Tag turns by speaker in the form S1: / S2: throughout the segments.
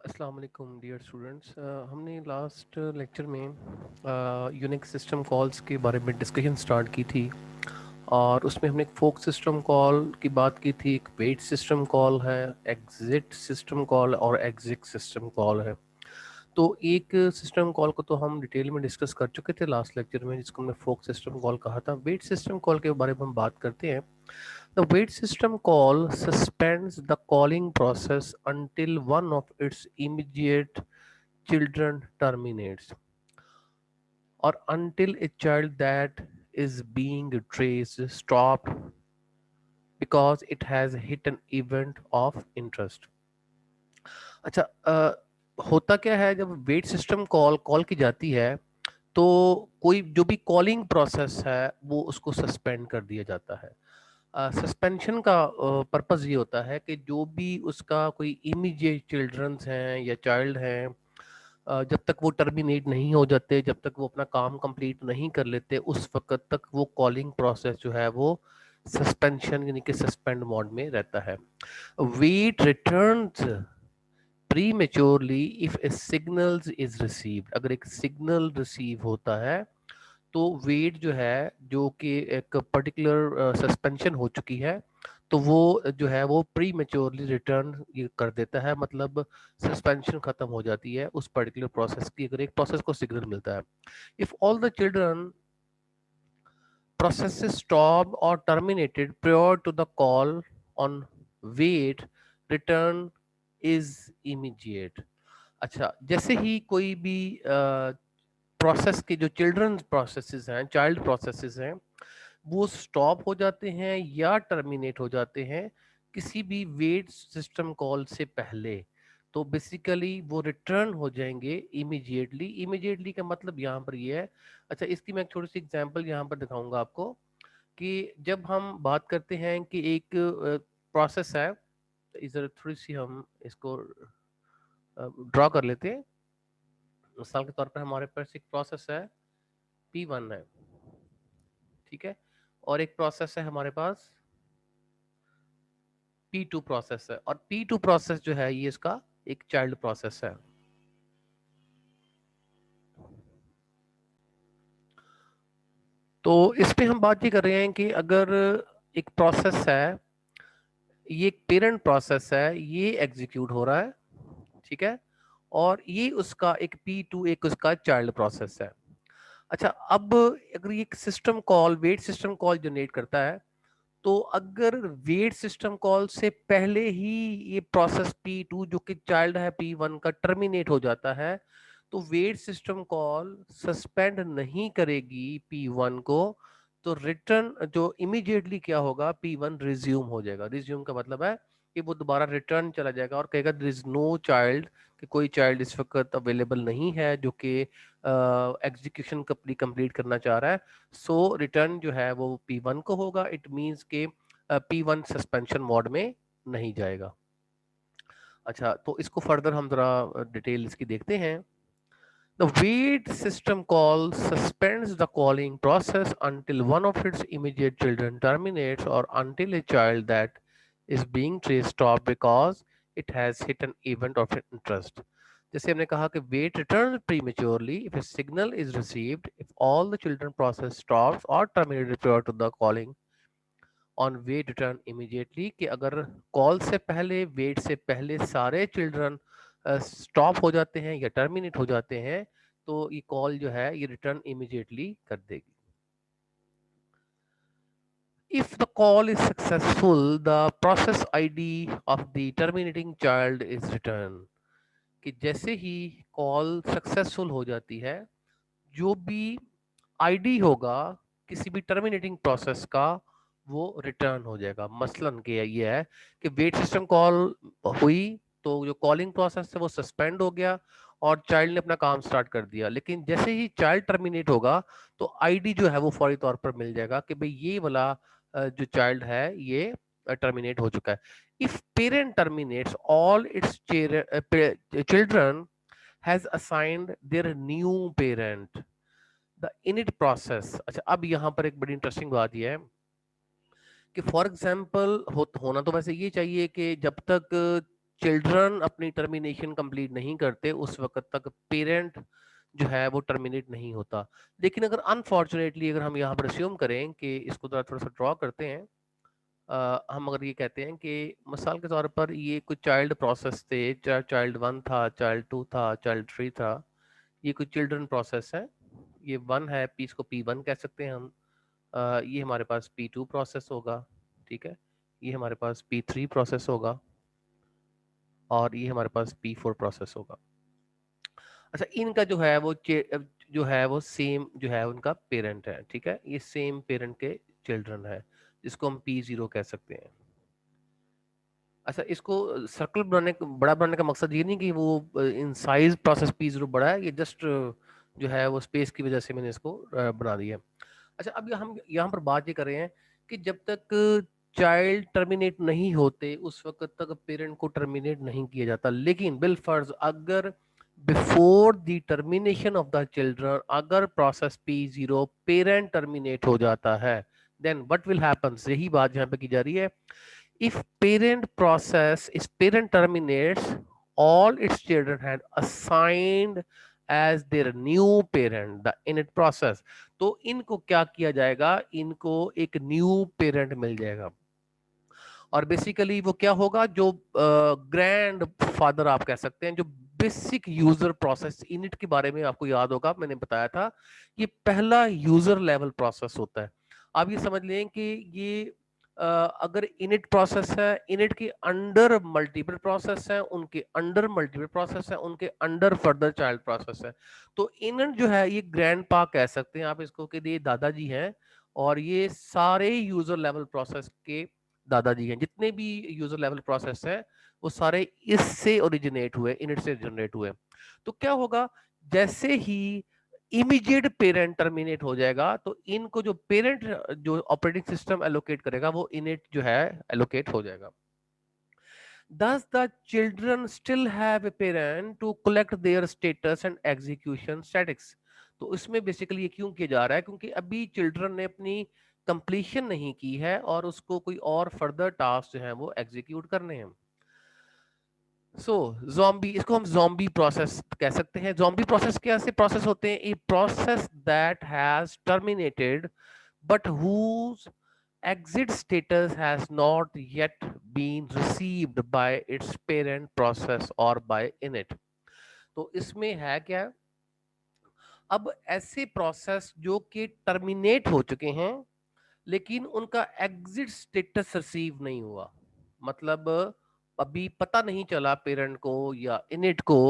S1: अस्सलाम वालेकुम dear students. हमने लास्ट लेक्चर में यूनिक्स सिस्टम कॉल्स के बारे में डिस्कशन स्टार्ट की थी और उसमें हमने एक फोक सिस्टम कॉल की बात की थी, एक वेट सिस्टम कॉल है, एग्जिट सिस्टम कॉल और एग्जिट सिस्टम कॉल है। तो एक सिस्टम कॉल को तो हम डिटेल में डिस्कस कर चुके थे लास्ट लेक्चर में, जिसको हमने फोक सिस्टम कॉल कहा था। वेट सिस्टम कॉल के बारे में हम बात करते हैं। The wait system call suspends the calling process until one of its immediate children terminates, or until a child that is being traced stopped because it has hit an event of interest. अच्छा, होता क्या है जब wait system call call की जाती है तो कोई जो भी कॉलिंग प्रोसेस है वो उसको सस्पेंड कर दिया जाता है। सस्पेंशन का पर्पस ये होता है कि जो भी उसका कोई इमीडिएट चिल्ड्रंस हैं या चाइल्ड हैं, जब तक वो टर्मिनेट नहीं हो जाते, जब तक वो अपना काम कंप्लीट नहीं कर लेते, उस वक्त तक वो कॉलिंग प्रोसेस जो है वो सस्पेंशन यानी कि सस्पेंड मोड में रहता है। Wait returns prematurely if a signals is received. अगर एक सिग्नल रिसीव होता है तो वेट जो है, जो कि एक पर्टिकुलर सस्पेंशन हो चुकी है, तो वो जो है वो प्री मेच्योरली रिटर्न ये कर देता है, मतलब सस्पेंशन खत्म हो जाती है उस पर्टिकुलर प्रोसेस की, अगर एक प्रोसेस को सिग्नल मिलता है। If all the children processes stopped or terminated prior to the call on wait, return is immediate। अच्छा, जैसे ही कोई भी प्रोसेस के जो चिल्ड्रन प्रोसेसेस हैं, चाइल्ड प्रोसेसेस हैं, वो स्टॉप हो जाते हैं या टर्मिनेट हो जाते हैं किसी भी वेट सिस्टम कॉल से पहले, तो बेसिकली वो रिटर्न हो जाएंगे इमीडिएटली। इमीडिएटली का मतलब यहाँ पर ये है। अच्छा, इसकी मैं एक छोटी सी एग्जांपल यहाँ पर दिखाऊंगा आपको कि जब हम बात करते हैं कि एक प्रोसेस है, इधर थोड़ी सी हम इसको ड्रॉ कर लेते हैं। मिसाल के तौर पर हमारे पास एक प्रोसेस है, P1 है, ठीक है, और एक प्रोसेस है हमारे पास P2 प्रोसेस है, और P2 प्रोसेस जो है ये इसका एक चाइल्ड प्रोसेस है। तो इस पे हम बात ये कर रहे हैं कि अगर एक प्रोसेस है, ये एक पेरेंट प्रोसेस है, ये एग्जीक्यूट हो रहा है, ठीक है, और ये उसका एक P2 एक उसका चाइल्ड प्रोसेस है। अच्छा, अब अगर ये system call wait system call generate करता है, तो अगर वेट सिस्टम कॉल से पहले ही ये प्रोसेस P2 जो कि चाइल्ड है P1 का टर्मिनेट हो जाता है, तो वेट सिस्टम कॉल सस्पेंड नहीं करेगी P1 को, तो रिटर्न जो इमीडिएटली क्या होगा, P1 रिज्यूम हो जाएगा। रिज्यूम का मतलब है कि वो दोबारा रिटर्न चला जाएगा और कहेगा देयर इज नो चाइल्ड, कि कोई चाइल्ड इस वक्त अवेलेबल नहीं है जो कि एग्जीक्यूशन कंप्लीट करना चाह रहा है। सो रिटर्न जो है वो P1 को होगा। इट मींस के P1 सस्पेंशन मोड में नहीं जाएगा। अच्छा, तो इसको फर्दर हम जरा डिटेल इसकी देखते हैं। The wait system call suspends the calling process until one of its immediate children terminates, or until a child that is being traced stops because it has hit an event of interest. जैसे हमने कहा कि wait returns prematurely if a signal is received, if all the children process stops or terminated prior to the calling on wait return immediately, कि अगर call से पहले, wait से पहले सारे चिल्ड्रन स्टॉप हो जाते हैं या टर्मिनेट हो जाते हैं, तो ये कॉल जो है ये रिटर्न इमीडिएटली कर देगी। If the call is successful, the process ID of the terminating child is returned। कि जैसे ही कॉल सक्सेसफुल हो जाती है, जो भी आईडी होगा किसी भी टर्मिनेटिंग प्रोसेस का, वो रिटर्न हो जाएगा। मसलन के ये है कि वेट सिस्टम कॉल हुई तो जो कॉलिंग प्रोसेस है वो सस्पेंड हो गया और चाइल्ड ने अपना काम स्टार्ट कर दिया, लेकिन जैसे ही चाइल्ड टर्मिनेट होगा तो आईडी जो है वो फौरी तौर पर मिल जाएगा कि भाई ये वाला जो चाइल्ड है ये टर्मिनेट हो चुका है। If parent terminates all it's children has assigned their new parent the init process. अच्छा, अब यहाँ पर एक बड़ी इंटरेस्टिंग बात यह है कि फॉर एग्जाम्पल होना तो वैसे ये चाहिए कि जब तक चिल्ड्रन अपनी टर्मिनेशन कंप्लीट नहीं करते उस वक्त तक पेरेंट जो है वो टर्मिनेट नहीं होता। लेकिन अगर अनफॉर्चुनेटली अगर हम यहाँ पर अस्यूम करें कि इसको थोड़ा सा ड्रॉ करते हैं, हम अगर ये कहते हैं कि मिसाल के तौर पर ये कुछ चाइल्ड प्रोसेस थे, चाइल्ड 1 था, चाइल्ड 2 था, चाइल्ड 3 था, ये कुछ चिल्ड्रन प्रोसेस है। ये 1 है, पी इसको P1 कह सकते हैं हम। ये हमारे पास P2 प्रोसेस होगा, ठीक है। ये हमारे पास P3 प्रोसेस होगा और ये हमारे पास P4 प्रोसेस होगा। अच्छा, इनका जो है वो जो है वो सेम जो है उनका पेरेंट है, ठीक है। ये सेम पेरेंट के चिल्ड्रन है, जिसको हम P0 कह सकते हैं। अच्छा, इसको सर्कल बड़ा बनाने का मकसद ये नहीं कि वो इन साइज प्रोसेस P0 बड़ा है, ये जस्ट जो है वो स्पेस की वजह से मैंने इसको बना दिया। अच्छा, अब हम यहाँ पर बात ये कर रहे हैं कि जब तक चाइल्ड टर्मिनेट नहीं होते उस वक्त तक पेरेंट को टर्मिनेट नहीं किया जाता। लेकिन बिल फर्ज अगर before the termination of the children अगर प्रोसेस P0 पेरेंट टर्मिनेट हो जाता है, देन व्हाट विल हैपन, यही बात यहाँ पे की जा रही है। If parent terminates, all its children had assigned as their new parent the init process। तो इनको क्या किया जाएगा, इनको एक न्यू पेरेंट मिल जाएगा। और बेसिकली वो क्या होगा, जो ग्रैंड फादर आप कह सकते हैं, जो बेसिक यूजर प्रोसेस इनिट के बारे में आपको याद होगा, मैंने बताया था ये पहला यूजर लेवल प्रोसेस होता है। आप ये समझ लें कि ये अगर इनिट प्रोसेस है, इनिट के अंडर मल्टीपल प्रोसेस है, उनके अंडर मल्टीपल प्रोसेस है, उनके अंडर फर्दर चाइल्ड प्रोसेस है। तो इनिट जो है ये ग्रैंड पा कह सकते हैं आप इसको, कि ये दादाजी हैं और ये सारे यूजर लेवल प्रोसेस के दादाजी हैं। जितने भी यूजर लेवल प्रोसेस हैं वो सारे इससे ओरिजिनेट हुए, इनिट से जनरेट हुए। तो क्या होगा, जैसे ही इमीडिएट पेरेंट टर्मिनेट हो जाएगा तो इनको जो पेरेंट जो ऑपरेटिंग सिस्टम एलोकेट करेगा वो इनिट जो है एलोकेट हो जाएगा। Thus, the children still have a parent to collect their status and execution statics। तो इसमें बेसिकली ये क्यों किया जा रहा है, क्योंकि अभी चिल्ड्रन ने अपनी कंप्लीशन नहीं की है और उसको कोई और फर्दर टास्क जो है वो एग्जीक्यूट करने हैं। सो ज़ॉम्बी, इसको हम ज़ॉम्बी प्रोसेस कह सकते हैं। ज़ॉम्बी प्रोसेस कैसे प्रोसेस होते हैं, a process that has terminated but whose exit status has not yet been received by its parent process or by init। तो इसमें है क्या, अब ऐसे प्रोसेस जो कि टर्मिनेट हो चुके हैं लेकिन उनका एग्जिट स्टेटस रिसीव नहीं हुआ, मतलब अभी पता नहीं चला पेरेंट को या इनिट को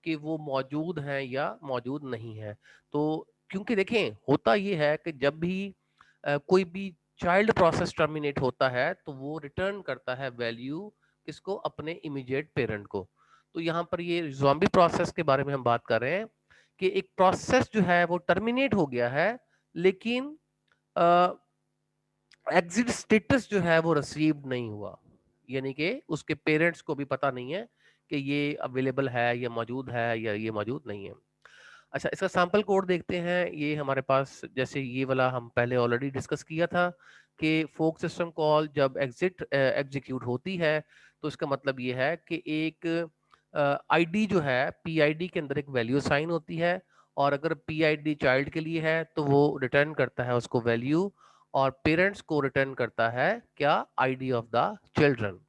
S1: कि वो मौजूद हैं या मौजूद नहीं है। तो क्योंकि देखें होता ये है कि जब भी कोई भी चाइल्ड प्रोसेस टर्मिनेट होता है तो वो रिटर्न करता है वैल्यू किसको, अपने इमीडिएट पेरेंट को। तो यहाँ पर ये ज़ॉम्बी प्रोसेस के बारे में हम बात कर रहे हैं कि एक प्रोसेस जो है वो टर्मिनेट हो गया है लेकिन एग्जिट स्टेटस जो है वो रिसीव नहीं हुआ, यानी कि उसके पेरेंट्स को भी पता नहीं है कि ये अवेलेबल है या मौजूद है या ये मौजूद नहीं है। अच्छा, इसका सैंपल कोड देखते हैं। ये हमारे पास जैसे ये वाला हम पहले ऑलरेडी डिस्कस किया था कि फोक सिस्टम कॉल जब एग्जीक्यूट होती है तो इसका मतलब ये है कि एक आईडी जो है पीआईडी के अंदर एक वैल्यू साइन होती है और अगर पीआईडी चाइल्ड के लिए है तो वो रिटर्न करता है उसको वैल्यू और पेरेंट्स को रिटर्न करता है क्या, ID of the children.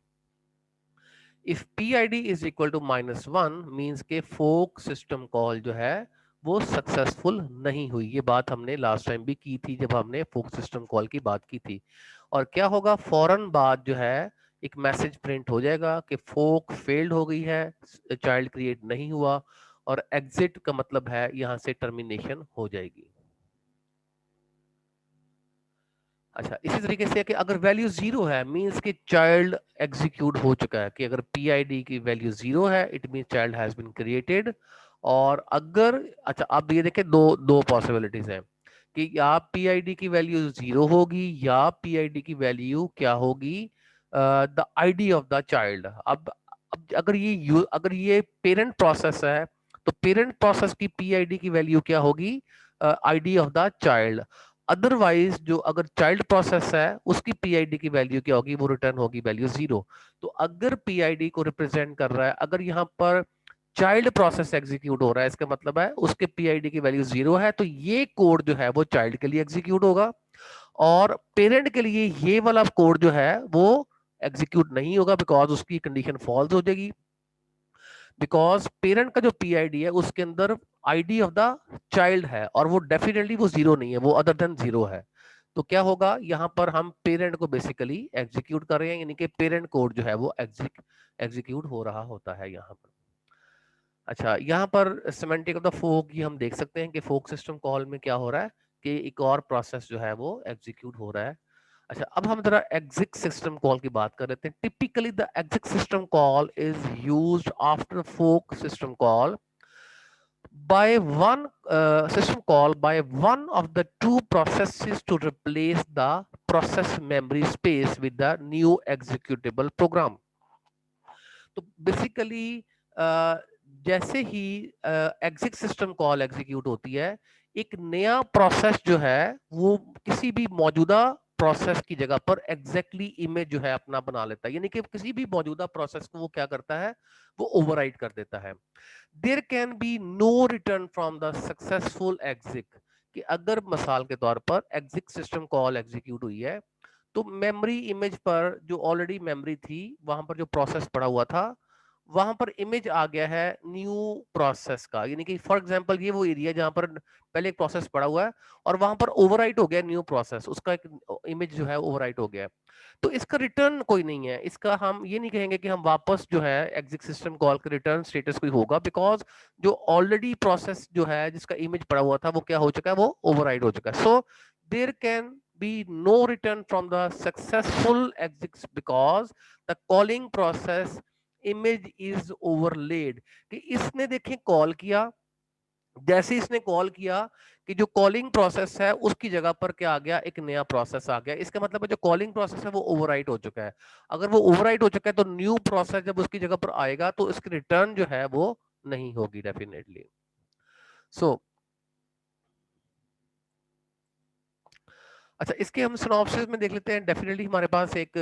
S1: If PID is equal to -1 means के फोक सिस्टम कॉल जो है वो सक्सेसफुल नहीं हुई। ये बात हमने लास्ट टाइम भी की थी जब हमने फोक सिस्टम कॉल की बात की थी। और क्या होगा, फौरन बाद जो है एक मैसेज प्रिंट हो जाएगा कि फोक फेल्ड हो गई है, चाइल्ड क्रिएट नहीं हुआ, और एग्जिट का मतलब है यहाँ से टर्मिनेशन हो जाएगी। अच्छा, इसी तरीके से कि अगर वैल्यू 0 है मींस कि चाइल्ड एग्जीक्यूट हो चुका है, कि अगर पीआईडी की वैल्यू 0 है it means child has been created. और अगर, अच्छा अब ये देखें, दो दो पॉसिबिलिटीज हैं कि या पीआईडी की वैल्यू 0 होगी या पीआईडी की वैल्यू क्या होगी, the ID of the child. अब अगर ये पेरेंट प्रोसेस है तो पेरेंट प्रोसेस की पीआईडी की वैल्यू क्या होगी, ID of the child. Otherwise जो अगर चाइल्ड प्रोसेस है उसकी पीआईडी की वैल्यू क्या होगी, वो रिटर्न होगी वैल्यू 0। तो अगर पीआईडी को रिप्रेजेंट कर रहा है, अगर यहाँ पर चाइल्ड प्रोसेस एग्जीक्यूट हो रहा है, इसका मतलब है उसके पीआईडी की वैल्यू 0 है, तो ये कोड जो है वो चाइल्ड के लिए एग्जीक्यूट होगा, और पेरेंट के लिए ये वाला कोड जो है वो एग्जीक्यूट नहीं होगा, बिकॉज उसकी कंडीशन फॉल्स हो जाएगी। बिकॉज पेरेंट का जो पीआईडी है उसके अंदर आईडी ऑफ द चाइल्ड है, और वो डेफिनेटली वो 0 नहीं है, वो अदर देन 0 है। तो क्या होगा, यहाँ पर हम पेरेंट को बेसिकली एग्जीक्यूट कर रहे हैं, यानी कि पेरेंट कोड जो है वो एग्जीक्यूट हो रहा होता है यहाँ पर। अच्छा, यहाँ पर सिमेंटिक ऑफ द फोक ये हम देख सकते हैं कि फोक सिस्टम कॉल में क्या हो रहा है कि एक और प्रोसेस जो है वो एग्जीक्यूट हो रहा है। अच्छा, अब हम जरा एग्जिट सिस्टम कॉल की बात कर लेते हैं। Typically the exit system call is used after fork system call by one system call by one of the two processes to replace the process memory space with the new executable program। तो basically जैसे ही exit system call execute होती है, एक नया process जो है वो किसी भी मौजूदा प्रोसेस की जगह पर एग्जैक्टली इमेज जो है अपना बना लेता है, यानी कि किसी भी मौजूदा प्रोसेस को वो क्या करता है, वो ओवरराइट कर देता है। There can be no return from the successful exit, कि अगर मिसाल के तौर पर एग्जिट सिस्टम कॉल एग्जीक्यूट हुई है, तो मेमोरी इमेज पर जो ऑलरेडी मेमोरी थी वहां पर जो प्रोसेस पड़ा हुआ था, वहां पर इमेज आ गया है न्यू प्रोसेस का, यानी कि फॉर एग्जांपल ये वो एरिया जहां पर पहले एक प्रोसेस पड़ा हुआ है और वहां पर ओवरराइट हो गया न्यू प्रोसेस, उसका एक इमेज जो है ओवरराइट हो गया है। तो इसका रिटर्न कोई नहीं है, इसका हम ये नहीं कहेंगे कि हम वापस जो है एग्जिट सिस्टम कॉल का रिटर्न स्टेटस कोई होगा, बिकॉज जो ऑलरेडी प्रोसेस जो है जिसका इमेज पड़ा हुआ था वो क्या हो चुका है, वो ओवरराइट हो चुका है। So there can be no return from the successful exits because the calling process image is overlaid। कि इसने देखें कॉल किया, जैसे इसने कॉल किया कि जो कॉलिंग प्रोसेस है उसकी जगह पर क्या आ गया, एक नया प्रोसेस आ गया। इसका मतलब है जो कॉलिंग प्रोसेस है वो ओवरराइट हो चुका है। अगर वो ओवरराइट हो चुका है तो न्यू प्रोसेस जब उसकी जगह पर आएगा तो इसकी रिटर्न जो है वो नहीं होगी डेफिनेटली। सो अच्छा, इसके हम सिनॉप्सिस में देख लेते हैं। डेफिनेटली हमारे पास एक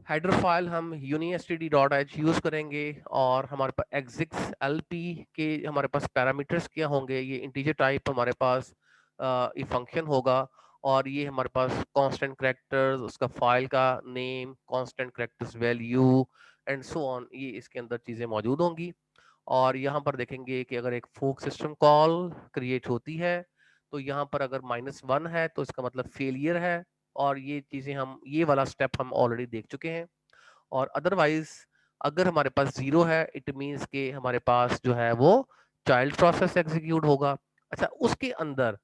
S1: हेडर फाइल हम unistd.h यूज करेंगे, और हमारे पास एग्जिक्स एलपी के हमारे पास पैरामीटर्स क्या होंगे, ये इंटीजर टाइप हमारे पास ये फंक्शन होगा, और ये हमारे पास कांस्टेंट कैरेक्टर्स, उसका फाइल का name, constant characters value and so on, ये इसके अंदर चीजें मौजूद होंगी। और यहाँ पर देखेंगे कि अगर एक फोक सिस्टम कॉल क्रिएट होती है तो यहाँ पर अगर -1 है तो इसका मतलब फेलियर है, और ये चीजें हम ये वाला स्टेप हम ऑलरेडी देख चुके हैं। और अदरवाइज अगर हमारे पास 0 है, इट मींस के हमारे पास जो है वो चाइल्ड प्रोसेस एग्जीक्यूट होगा। अच्छा, उसके अंदर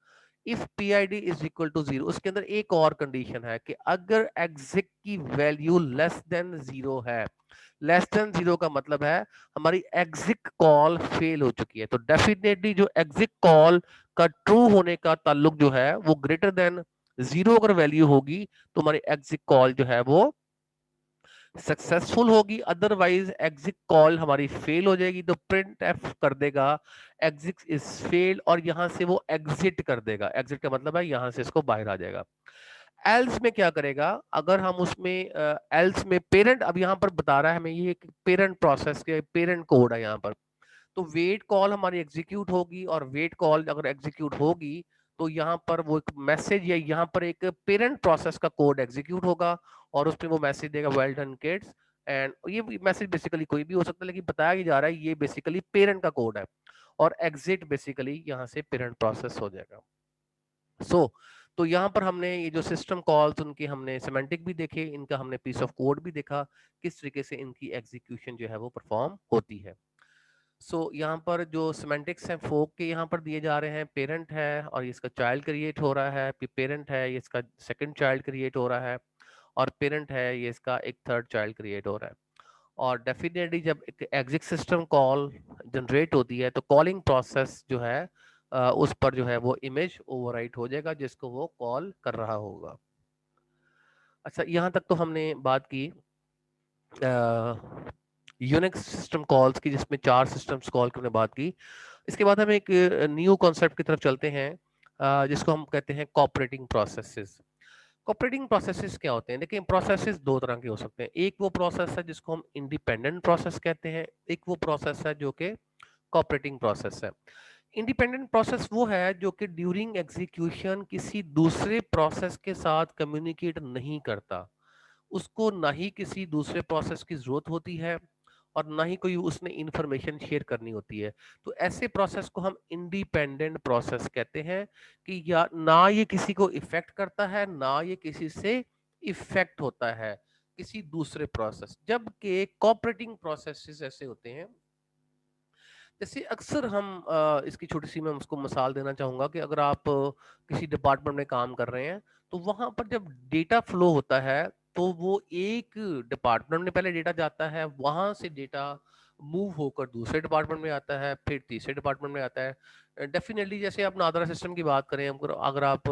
S1: if P I D is equal to 0, उसके अंदर एक और कंडीशन है कि अगर एग्जिट की वैल्यू लेस देन 0 है, लेस देन 0 का मतलब है हमारी एग्जिट कॉल फेल हो चुकी है। तो डेफिनेटली जो एग्जिट कॉल का ट्रू होने का ताल्लुक जो है वो ग्रेटर देन 0 अगर वैल्यू होगी तो हमारी एग्जिट कॉल जो है वो सक्सेसफुल होगी, अदरवाइज एग्जिट कॉल हमारी फेल हो जाएगी। तो प्रिंट एफ कर देगा एग्जिट इज फेल, और यहां से वो एग्जिट कर देगा। एग्जिट का मतलब है यहां से इसको बाहर आ जाएगा। एल्स में क्या करेगा, अगर हम उसमें एल्स में पेरेंट, अब यहाँ पर बता रहा है हमें ये पेरेंट प्रोसेस के पेरेंट कोड है यहाँ पर, तो वेट कॉल हमारी एग्जीक्यूट होगी, और वेट कॉल अगर एग्जीक्यूट होगी तो यहाँ पर वो एक मैसेज या यहाँ पर एक पेरेंट प्रोसेस का कोड एग्जीक्यूट होगा, और उसमें वो मैसेज देगा वेल डन किड्स। एंड ये मैसेज बेसिकली कोई भी हो सकता है, लेकिन बताया ही जा रहा है ये बेसिकली पेरेंट का कोड है, और एग्जिट बेसिकली यहाँ से पेरेंट प्रोसेस हो जाएगा। तो यहाँ पर हमने ये जो सिस्टम कॉल्स उनके हमने सिमेंटिक भी देखे, इनका हमने पीस ऑफ कोड भी देखा, किस तरीके से इनकी एग्जीक्यूशन जो है वो परफॉर्म होती है। यहाँ पर जो सिमेंटिक्स हैं फोक के यहाँ पर दिए जा रहे हैं, पेरेंट है और इसका चाइल्ड क्रिएट हो रहा है, पेरेंट है ये इसका सेकंड चाइल्ड क्रिएट हो रहा है, और पेरेंट है ये इसका एक थर्ड चाइल्ड क्रिएट हो रहा है। और डेफिनेटली जब एक एग्जिट सिस्टम कॉल जनरेट होती है तो कॉलिंग प्रोसेस जो है उस पर जो है वो इमेज ओवरराइट हो जाएगा जिसको वो कॉल कर रहा होगा। अच्छा, यहाँ तक तो हमने बात की यूनिक्स सिस्टम कॉल्स की, जिसमें 4 सिस्टम्स कॉल की हमने बात की। इसके बाद हम एक न्यू कॉन्सेप्ट की तरफ चलते हैं, जिसको हम कहते हैं कोऑपरेटिंग प्रोसेसेस। कोऑपरेटिंग प्रोसेसेस क्या होते हैं? देखिए, प्रोसेसेस दो तरह के हो सकते हैं। एक वो प्रोसेस है जिसको हम इंडिपेंडेंट प्रोसेस कहते हैं, एक वो प्रोसेस है जो कि कोऑपरेटिंग प्रोसेस है। इंडिपेंडेंट प्रोसेस वो है जो कि ड्यूरिंग एग्जीक्यूशन किसी दूसरे प्रोसेस के साथ कम्युनिकेट नहीं करता। उसको ना ही किसी दूसरे प्रोसेस की जरूरत होती है और ना ही कोई उसने इंफॉर्मेशन शेयर करनी होती है। तो ऐसे प्रोसेस को हम इंडिपेंडेंट प्रोसेस कहते हैं कि या ना ये किसी को इफेक्ट करता है, ना ये किसी से इफेक्ट होता है किसी दूसरे प्रोसेस। जबकि कोऑपरेटिंग प्रोसेसेस ऐसे होते हैं, जैसे अक्सर हम इसकी छोटी सी मैं उसको मिसाल देना चाहूंगा कि अगर आप किसी डिपार्टमेंट में काम कर रहे हैं, तो वहां पर जब डेटा फ्लो होता है, तो वो एक डिपार्टमेंट में पहले डेटा जाता है, वहां से डेटा मूव होकर दूसरे डिपार्टमेंट में आता है, फिर तीसरे डिपार्टमेंट में आता है। डेफिनेटली जैसे आप नादरा सिस्टम की बात करें, अगर आप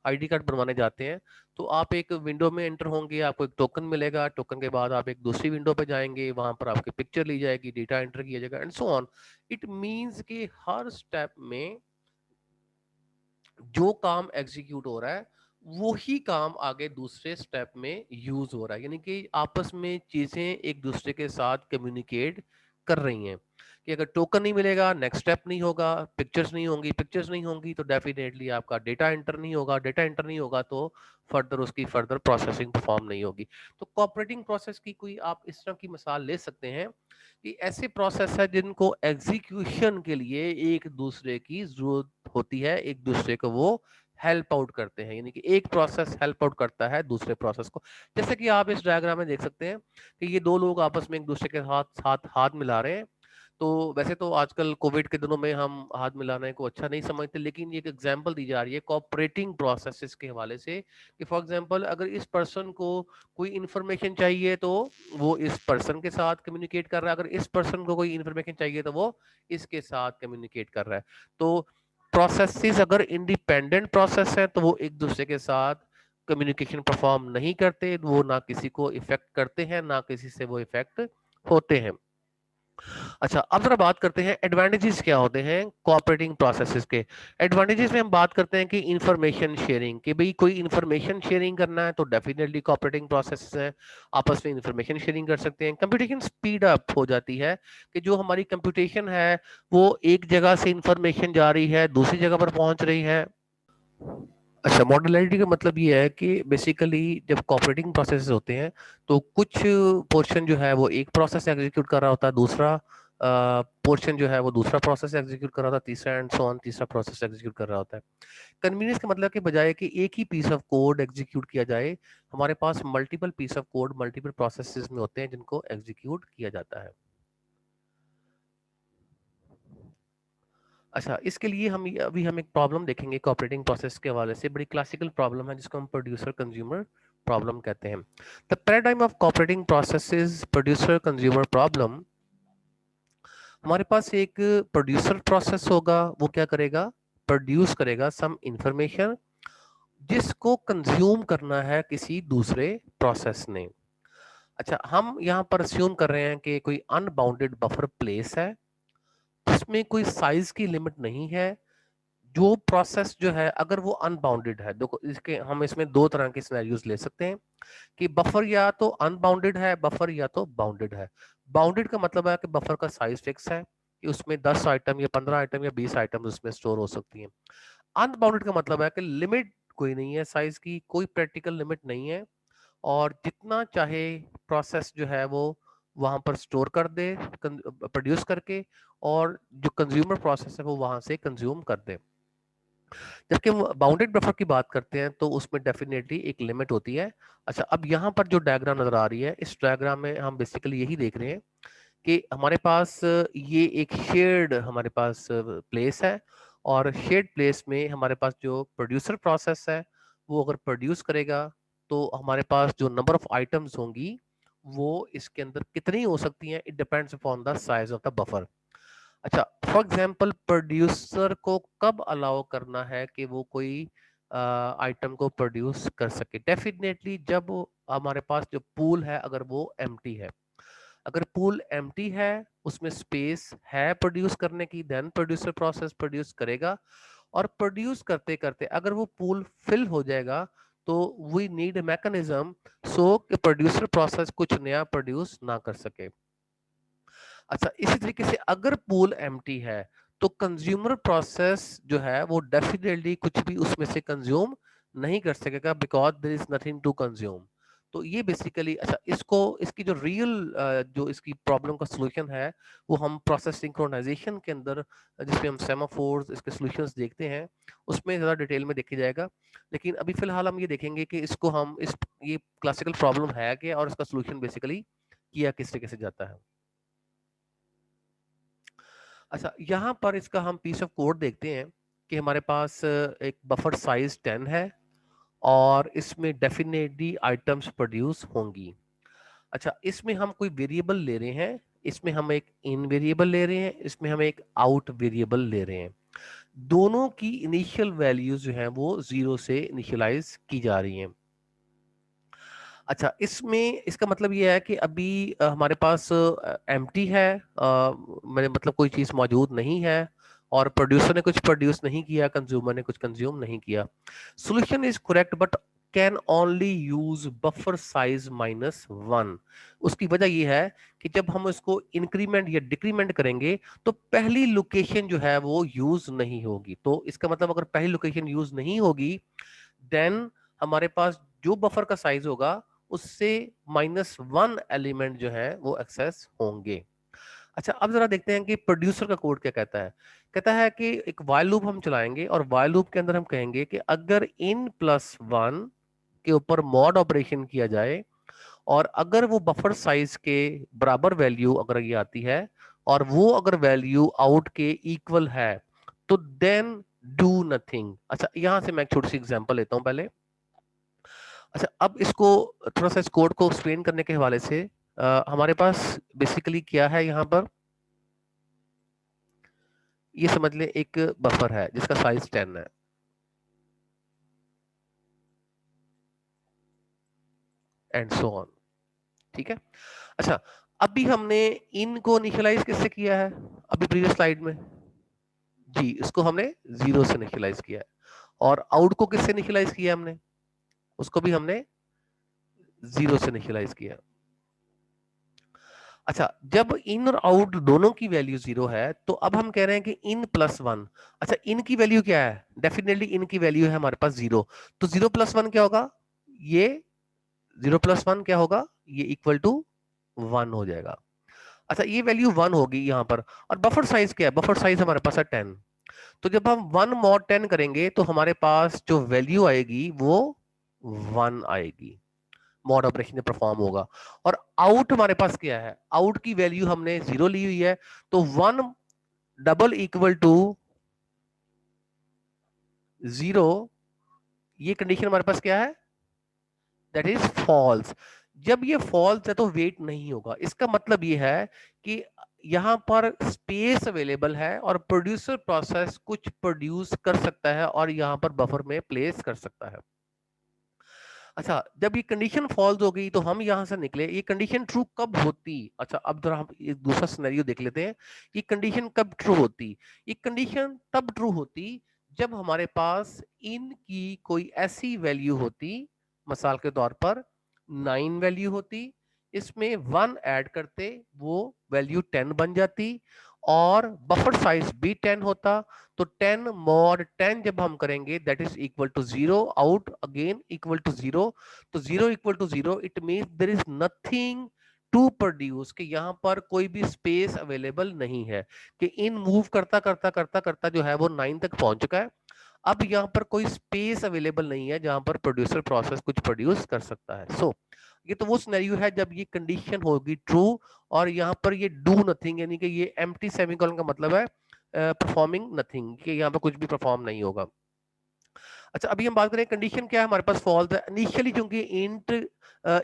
S1: आईडी कार्ड बनवाने जाते हैं, तो आप एक विंडो में एंटर होंगे, आपको एक टोकन मिलेगा, टोकन के बाद आप एक दूसरी विंडो पे जाएंगे, वहां पर आपकी पिक्चर ली जाएगी, डेटा एंटर किया जाएगा and so on. It means कि हर स्टेप में जो काम एग्जीक्यूट हो रहा है, वो ही काम आगे दूसरे स्टेप में यूज हो रहा है, यानी कि आपस में चीजें एक दूसरे के साथ कम्युनिकेट कर रही हैं। कि अगर टोकन नहीं मिलेगा, नेक्स्ट स्टेप नहीं होगा, पिक्चर्स नहीं होंगी तो डेफिनेटली आपका डेटा एंटर नहीं होगा, डेटा एंटर नहीं होगा तो फर्दर उसकी फर्दर प्रोसेसिंग परफॉर्म नहीं होगी। तो कोऑपरेटिंग प्रोसेस की कोई आप इस तरह की मिसाल ले सकते हैं कि ऐसे प्रोसेस है जिनको एग्जीक्यूशन के लिए एक दूसरे की जरूरत होती है, एक दूसरे को वो हेल्प आउट करते हैं, यानी कि एक प्रोसेस हेल्प आउट करता है दूसरे प्रोसेस को। जैसे कि आप इस डायग्राम में देख सकते हैं कि ये दो लोग आपस में एक दूसरे के साथ साथ हाथ मिला रहे हैं। तो वैसे तो आजकल कोविड के दिनों में हम हाथ मिलाने को अच्छा नहीं समझते, लेकिन ये एक एग्जांपल दी जा रही है कोऑपरेटिंग प्रोसेसेस के हवाले से कि फॉर एग्जांपल अगर इस पर्सन को कोई इंफॉर्मेशन चाहिए तो वो इस पर्सन के साथ कम्युनिकेट कर रहा है, अगर इस पर्सन को कोई इंफॉर्मेशन चाहिए तो वो इसके साथ कम्युनिकेट कर रहा है। तो प्रोसेसेस अगर इंडिपेंडेंट प्रोसेस है तो वो एक दूसरे के साथ कम्युनिकेशन परफॉर्म नहीं करते, वो ना किसी को इफेक्ट करते हैं, ना किसी से वो इफेक्ट होते हैं। अच्छा, अब जरा बात करते हैं एडवांटेजेस क्या होते हैं कोऑपरेटिंग प्रोसेसेस के। एडवांटेजेस में हम बात करते हैं कि इंफॉर्मेशन शेयरिंग, कि भाई कोई इंफॉर्मेशन शेयरिंग करना है तो डेफिनेटली कोऑपरेटिंग प्रोसेसेस हैं, आपस में इंफॉर्मेशन शेयरिंग कर सकते हैं। कंप्यूटेशन स्पीड अप हो जाती है कि जो हमारी कंप्यूटेशन है वो एक जगह से इंफॉर्मेशन जा रही है दूसरी जगह पर पहुंच रही है। अच्छा, मॉड्युलैरिटी का मतलब ये है कि बेसिकली जब कोऑपरेटिंग प्रोसेसेस होते हैं तो कुछ पोर्शन जो है वो एक प्रोसेस एग्जीक्यूट कर रहा होता है, दूसरा पोर्शन जो है वो दूसरा प्रोसेस एग्जीक्यूट कर रहा होता है, तीसरा एंड सो ऑन तीसरा प्रोसेस एग्जीक्यूट कर रहा होता है। कन्वीनियंस का मतलब के बजाय कि एक ही पीस ऑफ कोड एग्जीक्यूट किया जाए, हमारे पास multiple piece of code multiple processes में होते हैं जिनको एग्जीक्यूट किया जाता है। अच्छा, इसके लिए अभी हम एक प्रॉब्लम देखेंगे कोऑपरेटिंग प्रोसेस के हवाले से, बड़ी क्लासिकल प्रॉब्लम है जिसको हम प्रोड्यूसर कंज्यूमर प्रॉब्लम कहते हैं। The paradigm of cooperating processes producer consumer problem. हमारे पास एक प्रोड्यूसर प्रोसेस होगा, वो क्या करेगा, प्रोड्यूस करेगा सम इंफॉर्मेशन जिसको कंज्यूम करना है किसी दूसरे प्रोसेस ने। अच्छा, हम यहाँ पर अस्यूम कर रहे हैं कि कोई अनबाउंडेड बफर प्लेस है जिसमें कोई साइज की लिमिट नहीं है। जो प्रोसेस जो है अगर वो अनबाउंडेड है, देखो इसके हम इसमें दो तरह के सिनेरियोज ले सकते हैं कि बफर या तो अनबाउंडेड है, बफर या तो बाउंडेड है। बाउंडेड का मतलब है कि बफर का साइज फिक्स है कि उसमें 10 आइटम या 15 आइटम या 20 आइटम उसमें स्टोर हो सकती हैं। अनबाउंडेड का मतलब है कि लिमिट कोई नहीं है, साइज की कोई प्रैक्टिकल लिमिट नहीं है और जितना चाहे प्रोसेस जो है वो वहां पर स्टोर कर दे प्रोड्यूस करके, और जो कंज्यूमर प्रोसेस है वो वहां से कंज्यूम कर दे। जबकि हम बाउंडेड बफर की बात करते हैं तो उसमें डेफिनेटली एक लिमिट होती है। अच्छा, अब यहाँ पर जो डायग्राम नजर आ रही है, इस डायग्राम में हम बेसिकली यही देख रहे हैं कि हमारे पास ये एक शेयर्ड हमारे पास प्लेस है, और शेयर्ड प्लेस में हमारे पास जो प्रोड्यूसर प्रोसेस है वो अगर प्रोड्यूस करेगा तो हमारे पास जो नंबर ऑफ आइटम्स होंगी वो इसके अंदर कितनी हो सकती हैं, it depends upon the size of the buffer. अच्छा, फॉर एग्जाम्पल प्रोड्यूसर को कब अलाउ करना है कि वो कोई आइटम को प्रोड्यूस कर सके, डेफिनेटली जब हमारे पास जो पूल है अगर वो एम्प्टी है। अगर पूल एम्प्टी है, उसमें स्पेस है प्रोड्यूस करने की, देन प्रोड्यूसर प्रोसेस प्रोड्यूस करेगा। और प्रोड्यूस करते करते अगर वो पूल फिल हो जाएगा तो we need a mechanism so कि प्रोड्यूसर प्रोसेस कुछ नया प्रोड्यूस ना कर सके। अच्छा, इसी तरीके से अगर पूल एम्प्टी है तो कंज्यूमर प्रोसेस जो है वो डेफिनेटली कुछ भी उसमें से कंज्यूम नहीं कर सकेगा because there is nothing to consume. तो ये बेसिकली, अच्छा, इसको इसकी जो रियल जो इसकी प्रॉब्लम का सॉल्यूशन है वो हम प्रोसेस सिंक्रोनाइजेशन के अंदर जिसमें हम सेमाफोर्स इसके सॉल्यूशंस देखते हैं उसमें ज़्यादा डिटेल में देखी जाएगा। लेकिन अभी फिलहाल हम ये देखेंगे कि इसको हम इस ये क्लासिकल प्रॉब्लम है क्या और इसका सॉल्यूशन बेसिकली किया किस तरीके से जाता है। अच्छा, यहाँ पर इसका हम पीस ऑफ कोड देखते हैं कि हमारे पास एक बफर साइज 10 है और इसमें डेफिनेटली आइटम्स प्रोड्यूस होंगी। अच्छा, इसमें हम कोई वेरिएबल ले रहे हैं, इसमें हम एक इन वेरिएबल ले रहे हैं, इसमें हम एक आउट वेरिएबल ले रहे हैं। दोनों की इनिशियल वैल्यूज जो हैं वो 0 से इनिशियलाइज की जा रही हैं। अच्छा, इसमें इसका मतलब ये है कि अभी हमारे पास एम्प्टी है, मैंने मतलब कोई चीज़ मौजूद नहीं है और प्रोड्यूसर ने कुछ प्रोड्यूस नहीं किया, कंज्यूमर ने कुछ कंज्यूम नहीं किया। Solution is correct but can only use buffer size -1। उसकी वजह यह है कि जब हम इसको इंक्रीमेंट या डिक्रीमेंट करेंगे तो पहली लोकेशन जो है वो यूज नहीं होगी। तो इसका मतलब अगर पहली लोकेशन यूज नहीं होगी देन हमारे पास जो बफर का साइज होगा उससे -1 एलिमेंट जो है वो एक्सेस होंगे। अच्छा, अब जरा देखते हैं कि प्रोड्यूसर का कोड क्या कहता है। कहता है कि एक वाइल लूप हम चलाएंगे और वाइल लूप के अंदर हम कहेंगे कि अगर इन+1 के ऊपर मॉड ऑपरेशन किया जाए और अगर वो बफर साइज के बराबर वैल्यू अगर ये आती है और वो अगर वैल्यू आउट के इक्वल है तो देन डू नथिंग। अच्छा, यहां से मैं एक छोटी सी एग्जांपल लेता हूं पहले। अच्छा, अब इसको थोड़ा सा इस कोड को एक्सप्लेन करने के हवाले से हमारे पास बेसिकली क्या है यहाँ पर, ये समझ ले एक बफर है जिसका साइज 10 है एंड सो ऑन। ठीक है। अच्छा, अभी हमने इन को इनिशियलाइज किससे किया है, अभी प्रीवियस स्लाइड में जी इसको हमने 0 से इनिशियलाइज किया है और आउट को किससे इनिशियलाइज किया हमने, उसको भी हमने 0 से इनिशियलाइज किया। अच्छा, जब इन और आउट दोनों की वैल्यू 0 है तो अब हम कह रहे हैं कि इन+1। अच्छा, इन की वैल्यू क्या है, डेफिनेटली इन की वैल्यू है हमारे पास 0। तो 0+1 क्या होगा, ये 0+1 क्या होगा, ये इक्वल टू 1 हो जाएगा। अच्छा, ये वैल्यू 1 होगी यहाँ पर। और बफर साइज क्या है, बफर साइज हमारे पास है 10। तो जब हम 1 mod 10 करेंगे तो हमारे पास जो वैल्यू आएगी वो 1 आएगी, मॉड ऑपरेशन जब परफॉर्म होगा। और आउट हमारे पास क्या है, आउट की वैल्यू हमने 0 ली हुई है तो 1 डबल इक्वल टू 0, ये कंडीशन हमारे पास क्या है, दैट इज फॉल्स। जब ये फॉल्स है तो वेट नहीं होगा, इसका मतलब ये है कि यहां पर स्पेस अवेलेबल है और प्रोड्यूसर प्रोसेस कुछ प्रोड्यूस कर सकता है और यहां पर बफर में प्लेस कर सकता है। अच्छा, जब ये कंडीशन फॉल्स हो गई तो हम यहां से निकले, ये कंडीशन ट्रू कब होती। अच्छा, अब जरा हम एक दूसरा सिनेरियो देख लेते हैं, ये कंडीशन कब ट्रू होती। ये कंडीशन तब ट्रू होती जब हमारे पास इन की कोई ऐसी वैल्यू होती, मिसाल के तौर पर 9 वैल्यू होती, इसमें 1 ऐड करते वो वैल्यू 10 बन जाती और बफर साइज भी 10 होता। तो 10 mod 10 जब हम करेंगे that is equal to 0, out again equal to 0। तो 0 equal to 0 it means there is nothing to produce, कि यहाँ पर कोई भी स्पेस अवेलेबल नहीं है, कि इन मूव करता करता करता करता जो है वो 9 तक पहुंच चुका है। अब यहाँ पर कोई स्पेस अवेलेबल नहीं है जहां पर प्रोड्यूसर प्रोसेस कुछ प्रोड्यूस कर सकता है। सो ये तो वो सिनेरियो है जब ये कंडीशन होगी ट्रू और यहाँ पर ये डू नथिंग, यानी कि ये एम्प्टी सेमीकोलन का मतलब है परफॉर्मिंग नथिंग, कि यहाँ पर कुछ भी परफॉर्म नहीं होगा। अच्छा, अभी हम बात करें कंडीशन क्या है, हमारे पास फॉल्स है इनिशियली, क्योंकि इंट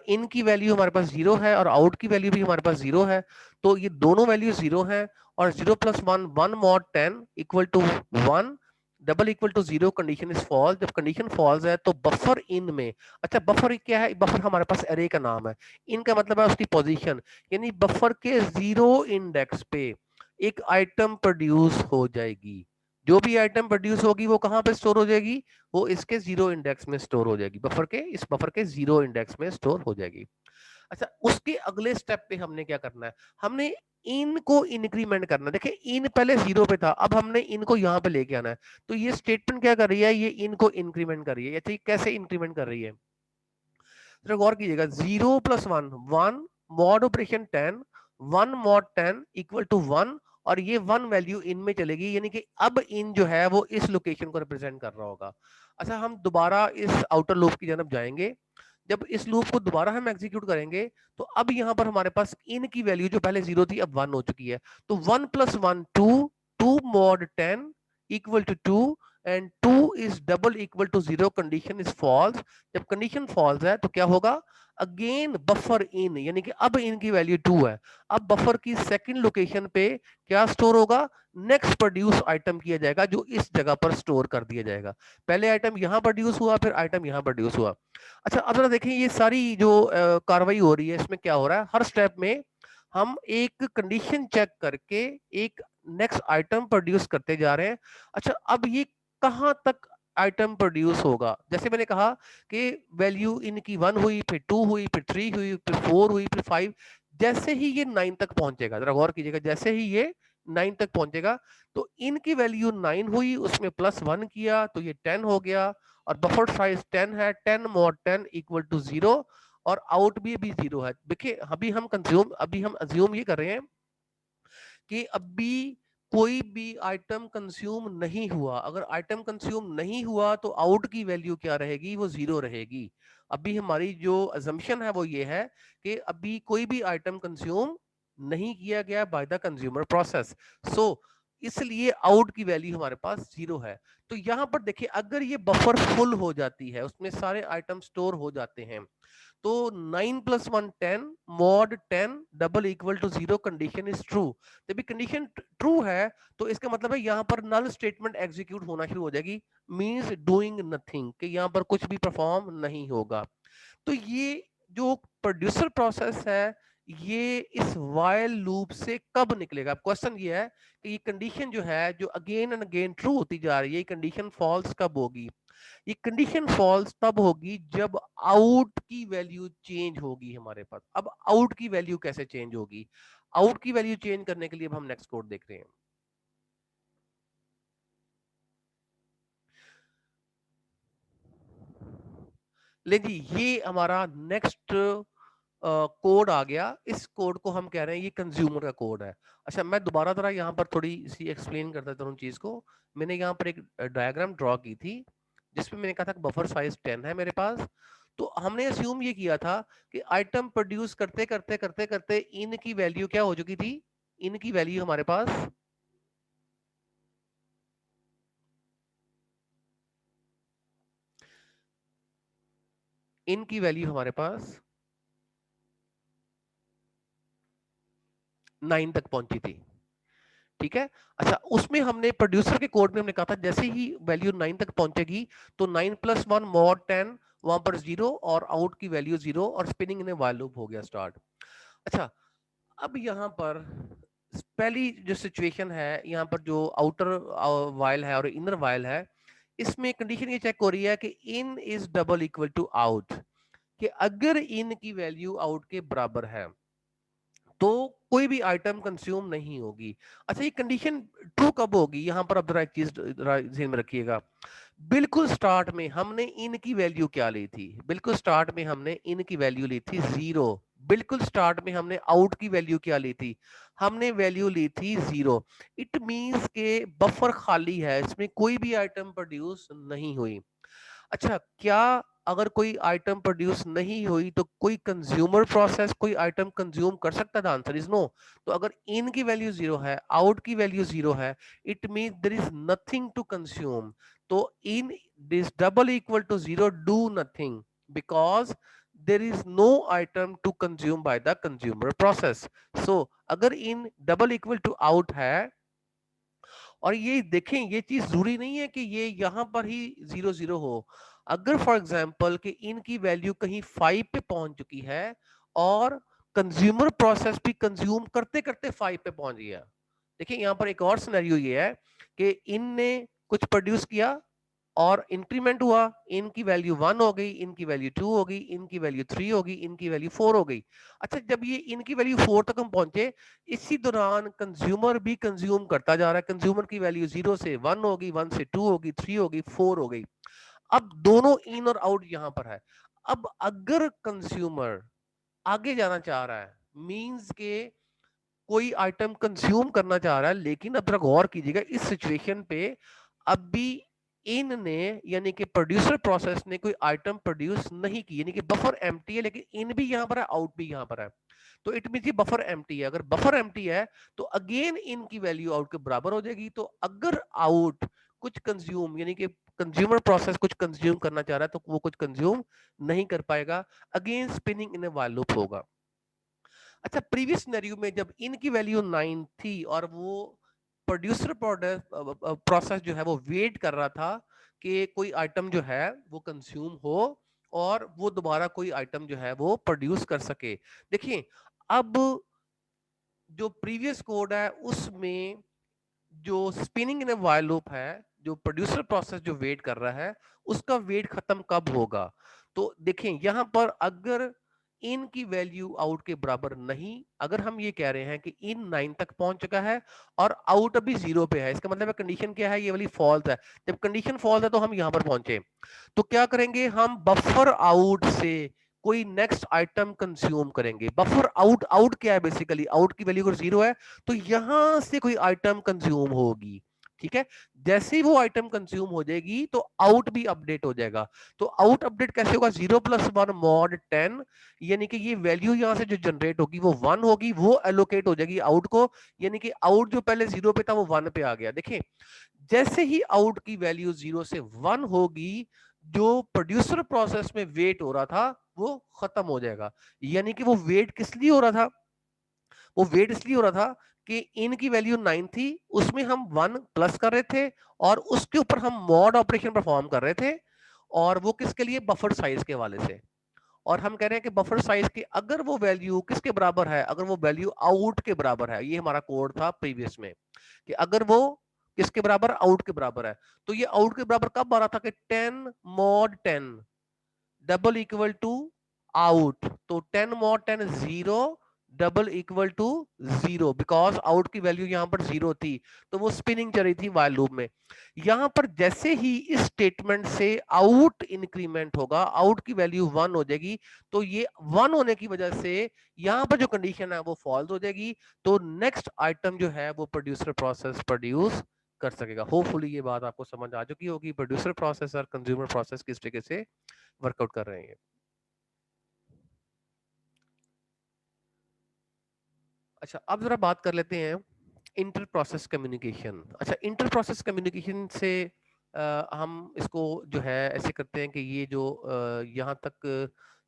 S1: इन की वैल्यू हमारे पास 0 है और आउट की वैल्यू भी हमारे पास 0 है। तो ये दोनों वैल्यू 0 है और 0+1 1 mod 10 equal to 1 double equal to 0, condition is false. जब कंडीशन फॉल्स है तो बफर इन में, अच्छा बफर क्या है, बफर हमारे पास एरे का नाम है, इन का मतलब है उसकी पोजीशन, यानी बफर के 0 इंडेक्स पे एक आइटम प्रोड्यूस हो जाएगी। जो भी आइटम प्रोड्यूस होगी वो कहां पे स्टोर हो जाएगी, वो इसके जीरो इंडेक्स में स्टोर हो जाएगी, बफर के, इस बफर के जीरो इंडेक्स में स्टोर हो जाएगी। अच्छा, उसके अगले स्टेप पे हमने क्या करना है, हमने इन को इंक्रीमेंट करना है। देखिए इन पहले जीरो पे था, अब हमने इनको यहाँ पे लेके आना है। तो ये स्टेटमेंट क्या कर रही है, ये इनको इंक्रीमेंट कर रही है। अच्छा, ये कैसे इंक्रीमेंट कर रही है, जरा गौर कीजिएगा। 0 + 1 1, mod operation 10, 1 mod 10 equal to 1, और ये 1 वैल्यू इन में चलेगी, यानी कि अब इन जो है वो इस लोकेशन को रिप्रेजेंट कर रहा होगा। अच्छा, हम दोबारा इस आउटर लूप की जानब जाएंगे। जब इस लूप को दोबारा हम एग्जीक्यूट करेंगे तो अब यहाँ पर हमारे पास इन की वैल्यू जो पहले 0 थी अब 1 हो चुकी है। तो 1 + 1 2, 2 mod 10 equal to 2, and 2 is double equal to 0, condition is false. जब कंडीशन फॉल्स है तो क्या होगा, अगेन बफर इन, यानी कि अब इन की वैल्यू 2 है। अब बफर की सेकंड लोकेशन पे क्या स्टोर होगा, नेक्स्ट प्रोड्यूस आइटम किया जाएगा, जो इस जगह पर स्टोर कर दिया जाएगा। पहले आइटम यहां प्रोड्यूस हुआ, फिर आइटम यहां प्रोड्यूस हुआ। अच्छा, अब जरा देखें ये सारी जो कार्रवाई हो रही है, इसमें क्या हो रहा है, हर स्टेप में हम एक कंडीशन चेक करके एक नेक्स्ट आइटम प्रोड्यूस करते जा रहे हैं। अच्छा, अब ये कहां तक आइटम प्रोड्यूस होगा, जैसे मैंने कहा कि वैल्यू इनकी 1 हुई, फिर 2 हुई, फिर 3 हुई, फिर 4 हुई, फिर 5। जैसे ही ये 9 तक पहुंचेगा, जरा गौर कीजिएगा, जैसे ही ये 9 तक पहुंचेगा तो इनकी वैल्यू 9 हुई, उसमें +1 किया तो ये 10 हो गया, और बफर साइज 10 है, 10 मॉड 10 इक्वल टू 0, और आउट भी अभी 0 है। देखिए अभी हम अज्यूम ये कर रहे हैं कि अभी कोई भी आइटम कंज्यूम नहीं हुआ। अगर आइटम कंज्यूम नहीं हुआ तो आउट की वैल्यू क्या रहेगी, वो 0 रहेगी। अभी हमारी जो अजम्पशन है वो ये है कि अभी कोई भी आइटम कंज्यूम नहीं किया गया बाय द कंज्यूमर प्रोसेस। सो इसलिए आउट की वैल्यू हमारे पास 0 है। तो यहां पर देखिए, अगर ये बफर फुल हो जाती है, उसमें सारे आइटम स्टोर हो जाते हैं, तो 9 + 1 10, mod 10 double equal to 0, condition is true. जब कंडीशन ट्रू है तो इसका मतलब है यहाँ पर नल स्टेटमेंट एग्जीक्यूट होना शुरू हो जाएगी, मींस डूइंग नथिंग, कि यहाँ पर कुछ भी परफॉर्म नहीं होगा। तो ये जो प्रोड्यूसर प्रोसेस है, ये इस वाइल लूप से कब निकलेगा। क्वेश्चन ये है कि ये कंडीशन जो है, जो अगेन एंड अगेन ट्रू होती जा रही है, ये कंडीशन फॉल्स कब होगी। ये कंडीशन फॉल्स तब होगी जब आउट की वैल्यू चेंज होगी हमारे पास। अब आउट की वैल्यू कैसे चेंज होगी, आउट की वैल्यू चेंज करने के लिए अब हम नेक्स्ट कोड देख रहे हैं। ले जी, ये हमारा नेक्स्ट कोड आ गया। इस कोड को हम कह रहे हैं ये कंज्यूमर का कोड है। अच्छा, मैं दोबारा जरा यहाँ पर थोड़ी सी एक्सप्लेन कर देता हूँ चीज को। मैंने यहाँ पर एक डायग्राम ड्रॉ की थी जिसमें मैंने कहा था कि बफर साइज 10 है मेरे पास। तो हमने अस्यूम ये किया था कि आइटम प्रोड्यूस करते करते करते करते इन की वैल्यू क्या हो चुकी थी, इन की वैल्यू हमारे पास, इन की वैल्यू हमारे पास 9 तक पहुंची थी। ठीक है। अच्छा, उसमें हमने प्रोड्यूसर के कोड में हमने कहा था जैसे ही वैल्यू 9 तक पहुंचेगी तो 9 + 1 मॉड 10 वहां पर 0, और आउट की वैल्यू 0, और स्पिनिंग इन वाइल लूप हो गया स्टार्ट। अच्छा, अब यहाँ पर पहली जो सिचुएशन है, यहाँ पर जो आउटर वाइल है और इनर वाइल है, इसमें कंडीशन ये चेक हो रही है कि in is double equal to out, कि अगर इन की वैल्यू आउट के बराबर है तो कोई भी आइटम कंज्यूम नहीं होगी। अच्छा, ये कंडीशन ट्रू कब होगी, यहां पर अब जरा एक चीज ध्यान में रखिएगा। बिल्कुल स्टार्ट में हमने इन की वैल्यू क्या ली थी, बिल्कुल स्टार्ट में हमने इन की वैल्यू ली थी 0। बिल्कुल स्टार्ट में हमने आउट की वैल्यू क्या ली थी, हमने वैल्यू ली थी 0। इट मींस के बफर खाली है, इसमें कोई भी आइटम प्रोड्यूस नहीं हुई। अच्छा, क्या अगर कोई आइटम प्रोड्यूस नहीं हुई तो कोई कंज्यूमर प्रोसेस कोई आइटम कंज्यूम कर सकता था, आंसर इज नो। तो अगर इन की वैल्यू 0 है, आउट की वैल्यू 0 है, it means there is nothing to consume. तो in this double equal to 0 do nothing, because there is no item to consume by the consumer process. So अगर in double equal to out है, और ये देखें ये चीज जरूरी नहीं है कि ये यहां पर ही 0 0 हो। अगर फॉर एग्जांपल कि इनकी वैल्यू कहीं 5 पे पहुंच चुकी है और कंज्यूमर प्रोसेस भी कंज्यूम करते करते 5 पे पहुंच गया, देखिए यहाँ पर एक और सिनेरियो ये है कि इनने कुछ प्रोड्यूस किया और इंक्रीमेंट हुआ, इनकी वैल्यू 1 हो गई, इनकी वैल्यू 2 हो गई, इनकी वैल्यू 3 हो गई, इनकी वैल्यू 4 हो गई। अच्छा, जब ये इनकी वैल्यू 4 तक हम पहुंचे, इसी दौरान कंज्यूमर भी कंज्यूम करता जा रहा है। कंज्यूमर की वैल्यू 0 से 1 हो गई, 1 से 2 हो गई, 3 हो गई, 4 हो गई। अब दोनों इन और आउट यहां पर है। अब अगर कंज्यूमर आगे जाना चाह रहा है, मींस के कोई आइटम कंज्यूम करना चाह रहा है, लेकिन अब जरा गौर कीजिएगा इस सिचुएशन पे, अभी इन ने यानी कि प्रोड्यूसर प्रोसेस ने कोई आइटम प्रोड्यूस नहीं की, यानी कि बफर एम्प्टी है, लेकिन इन भी यहां पर है, आउट भी यहां पर है। तो इट मीन बफर एम्प्टी है। अगर बफर एम्प्टी है तो अगेन इन की वैल्यू आउट के बराबर हो जाएगी। तो अगर आउट कुछ कंज्यूम यानी कि कंज्यूमर प्रोसेस कुछ कंज्यूम करना चाह रहा है तो वो कुछ कंज्यूम नहीं कर पाएगा, अगेन स्पिनिंग इन ए व्हाइल लूप होगा। अच्छा, प्रीवियस सिनेरियो में जब इनकी वैल्यू 9 थी और वो प्रोड्यूसर प्रोसेस जो है वो वेट कर रहा था कि कोई आइटम जो है वो कंज्यूम हो और वो दोबारा कोई आइटम जो है वो प्रोड्यूस कर सके। देखिए, अब जो प्रीवियस कोड है उसमें जो स्पिनिंग इन ए व्हाइल लूप है, जो प्रोड्यूसर प्रोसेस जो वेट कर रहा है, उसका वेट खत्म कब होगा? तो देखें यहां पर अगर इन की वैल्यू आउट के बराबर नहीं, अगर हम ये कह रहे हैं कि इन 9 तक पहुंच चुका है और आउट अभी 0 पे है, इसका मतलब है कंडीशन क्या है, ये वाली फॉल्स है। जब कंडीशन फॉल्स है तो हम यहां पर पहुंचे, तो क्या करेंगे, हम बफर आउट से कोई नेक्स्ट आइटम कंज्यूम करेंगे। बफर आउट, आउट क्या है बेसिकली, आउट की वैल्यू अगर 0 है तो यहां से कोई आइटम कंज्यूम होगी। ठीक है, जैसे ही वो आइटम कंज्यूम हो जाएगी तो आउट भी अपडेट हो जाएगा। तो आउट अपडेट कैसे होगा, 0+1 मॉड 10, यानी कि ये वैल्यू यहां से जो जनरेट होगी वो 1 होगी, वो एलोकेट हो जाएगी आउट को, यानी कि आउट जो पहले 0 पे था वो 1 पे आ गया। देखिए, जैसे ही आउट की वैल्यू 0 से 1 होगी, जो प्रोड्यूसर प्रोसेस में वेट हो रहा था वो खत्म हो जाएगा। यानी कि वो वेट किस लिए हो रहा था, वो वेट इसलिए हो रहा था कि इनकी वैल्यू 9 थी, उसमें हम 1 प्लस कर रहे थे और उसके ऊपर हम मॉड ऑपरेशन परफॉर्म कर रहे थे, और वो किसके लिए, बफर साइज के वाले से। और हम कह रहे हैं कि बफर साइज की अगर वो वैल्यू किसके बराबर है, अगर वो वैल्यू आउट के बराबर है, ये हमारा कोड था प्रीवियस में कि अगर वो किसके बराबर, आउट के बराबर है, तो ये आउट के बराबर कब आ रहा था कि 10 mod 10 double equal to out. तो 10 mod 10 0 double equal to 0, because out की वैल्यू यहां पर 0 थी, तो वो स्पिनिंग चल रही थी व्हाइल लूप में। यहां पर जैसे ही इस स्टेटमेंट से आउट इंक्रीमेंट होगा, आउट की वैल्यू 1 हो जाएगी, तो ये 1 होने की वजह से यहां पर जो कंडीशन है वो फॉल्स हो जाएगी, तो नेक्स्ट आइटम जो है वो प्रोड्यूसर प्रोसेस प्रोड्यूस कर सकेगा। होपफुली ये बात आपको समझ आ चुकी होगी, प्रोड्यूसर प्रोसेस और कंज्यूमर प्रोसेस किस तरीके से वर्कआउट कर रहे हैं। अच्छा, अब जरा बात कर लेते हैं इंटर प्रोसेस कम्युनिकेशन। अच्छा, इंटर प्रोसेस कम्युनिकेशन से हम इसको जो है ऐसे करते हैं कि ये जो यहाँ तक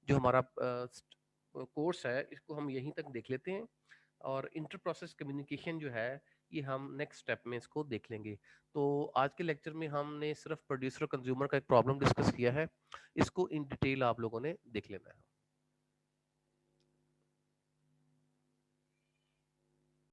S1: जो हमारा कोर्स है इसको हम यहीं तक देख लेते हैं, और इंटर प्रोसेस कम्युनिकेशन जो है ये हम नेक्स्ट स्टेप में इसको देख लेंगे। तो आज के लेक्चर में हमने सिर्फ प्रोड्यूसर कंज्यूमर का एक प्रॉब्लम डिस्कस किया है, इसको इन डिटेल आप लोगों ने देख लेना है।